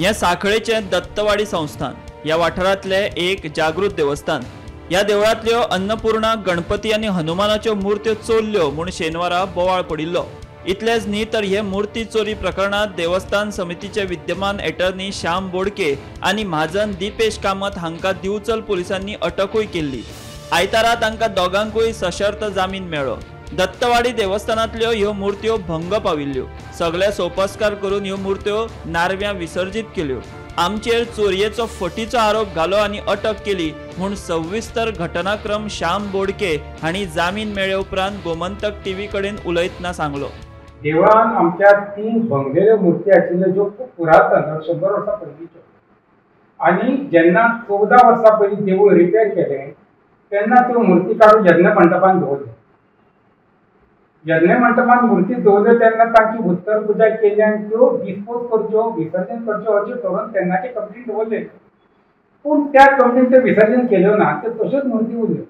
या साखळेचे दत्तवाडी संस्थान या वाठारातले एक जागृत देवस्थान। या देवळांतल्यो अन्नपूर्णा, गणपती आणि हनुमानाच्यो मुर्त्यो चोरल्यो म्हूण शेनवारा बोवाळ पडिल्लो। इतलेच न्ही तर हे मूर्ती चोरी प्रकरणात देवस्थान समितीचे विद्यमान एटर्नी श्याम बोडके आणि महाजन दीपेश कामत हांकां दिवचल पुलिसांनी अटकूय केल्ली। आयतारा तांकां दोगांकूय सशर्त जामीन मेळ्ळो। दत्तवाडी देवस्थानांतल्यो ह्यो मूर्त्यो भंग पाविल्ल्यो। सगळे सोपस्कार करून ह्यो मूर्त्यो नारव्यां विसर्जित केल्यो। आमचेर चोरयेचो फटीचो आरोप घालो आणि अटक केली म्हूण सविस्तर घटनाक्रम श्याम बोडके हांणी जामीन मेळ्ळे उपरांत गोमंतक टीव्ही कडेन उलयतना सांगलो। देवळान आमच्या 3 भंगलेल्यो मूर्ती आशिल्ल्यो ज्यो खूब पुरातन 100 वर्सां पयलींच्यो आनी जेन्ना 14 वर्सां पयलीं देवूळ रिपेर केलें तेन्ना त्यो मूर्ती काडून यज्ञ मंडपांत दवरल्यो। यज्ञ मंडपांत मूर्ती दवरल्यो तेन्ना तांची उत्तर पुजा केली आनी त्यो डिस्पोज करच्यो, विसर्जन करच्यो अशें ठरोवन तेन्नाचे कंपनीन दवरले। पूण त्या कंपनीन त्यो विसर्जन केल्यो ना, त्यो तश्योच मूर्ती उरल्यो।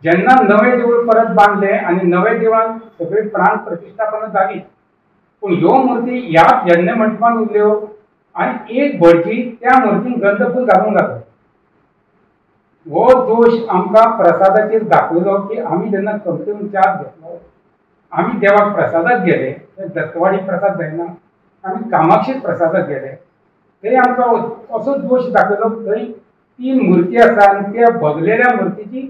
जेन्ना नवे देवूळ परत बांदले आनी नवे देवळान सगळी प्राण प्रतिष्ठापना जाली, पूण ह्यो मूर्ती ह्याच यज्ञ मंडपांत उरल्यो आनी एक भटजी त्या मूर्तीक गंधफूल घालूंक लागलो। हो दोश आमकां प्रसादाचेर दाखयलो की आमी जेन्ना कंपनीन चार्ज घेतलो, आमी देवाक प्रसादाक गेले, दत्तवाडी प्रसाद जायना, आमी कामाक्षी प्रसादाक गेले, थंय आमकां असो दोश दाखयलो थंय 3 मूर्ती आसा आनी त्या भगलेल्या मूर्तीची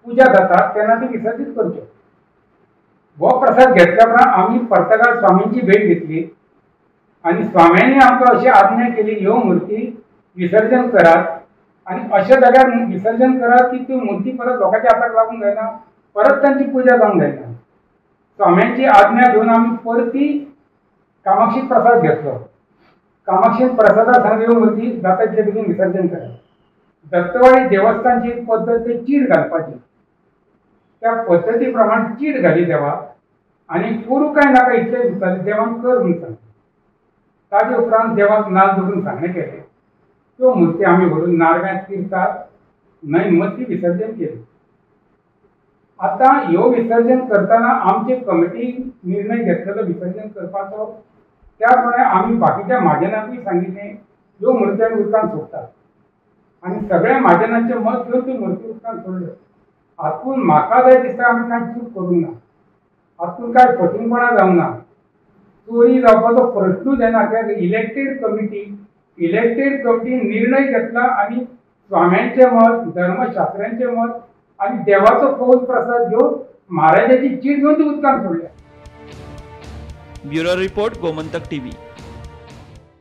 पूजा जाता तेन्ना ती विसर्जीत करच्यो। हो प्रसाद घेतल्या उपरांत आमी पर्तगाळ स्वामींची भेट घेतली आनी स्वाम्यांनी आमकां अशी आज्ञा केली ह्यो मूर्ती विसर्जन करात आनी अशा जाग्यार विसर्जन करात की त्यो मूर्ती परत लोकांच्या हाताक लागूंक जायना, परत तांची पूजा जावंक जायना। स्वाम्यांची आज्ञा घेवन आमी परती कामाक्षी प्रसाद घेतलो। कामाक्षी प्रसादा सांगल्यो मूर्ती जाता तितले बेगीन विसर्जन करात। दत्तवाडी देवस्थानची एक पद्दत ती चीड घालपाची। त्या पद्दती प्रमाण चीड घाली देवाक आनी करूं काय नाका इतलें विचारलें, देवान कर म्हूण सांगलें। ताजे उपरांत देवाक नाल धरून सांगणें केलें। त्यो मूर्ती आमी व्हरून नारव्यां तीर्थाक न्हंय मती विसर्जन केलें। आतां ह्यो विसर्जन करतना आमचे कमिटीन निर्णय घेतलेलो विसर्जन करपाचो, त्या प्रमाणे आमी बाकीच्या महाजनांकूय सांगिल्लें ह्यो मूर्ती आमी उदकांत सोडटात आनी सगळ्या महाजनांचें मत घेवन त्यो मूर्ती उदकांत सोडल्यो। हातूंत म्हाका जाय दिसता आमी कांय चूक करूंक ना, हातूंत कांय फटिंगपणां जावंक ना, चोरी जावपाचो प्रश्नूच येना। कित्याक इलेक्टेड कमिटीन निर्णय घेतला आनी स्वाम्यांचें मत, धर्मशास्त्रांचें मत आनी देवाचो कौल प्रसाद घेवन महाराजाची चीड घेवन ती उदकांत सोडल्या। Bureau report, Gomantak TV.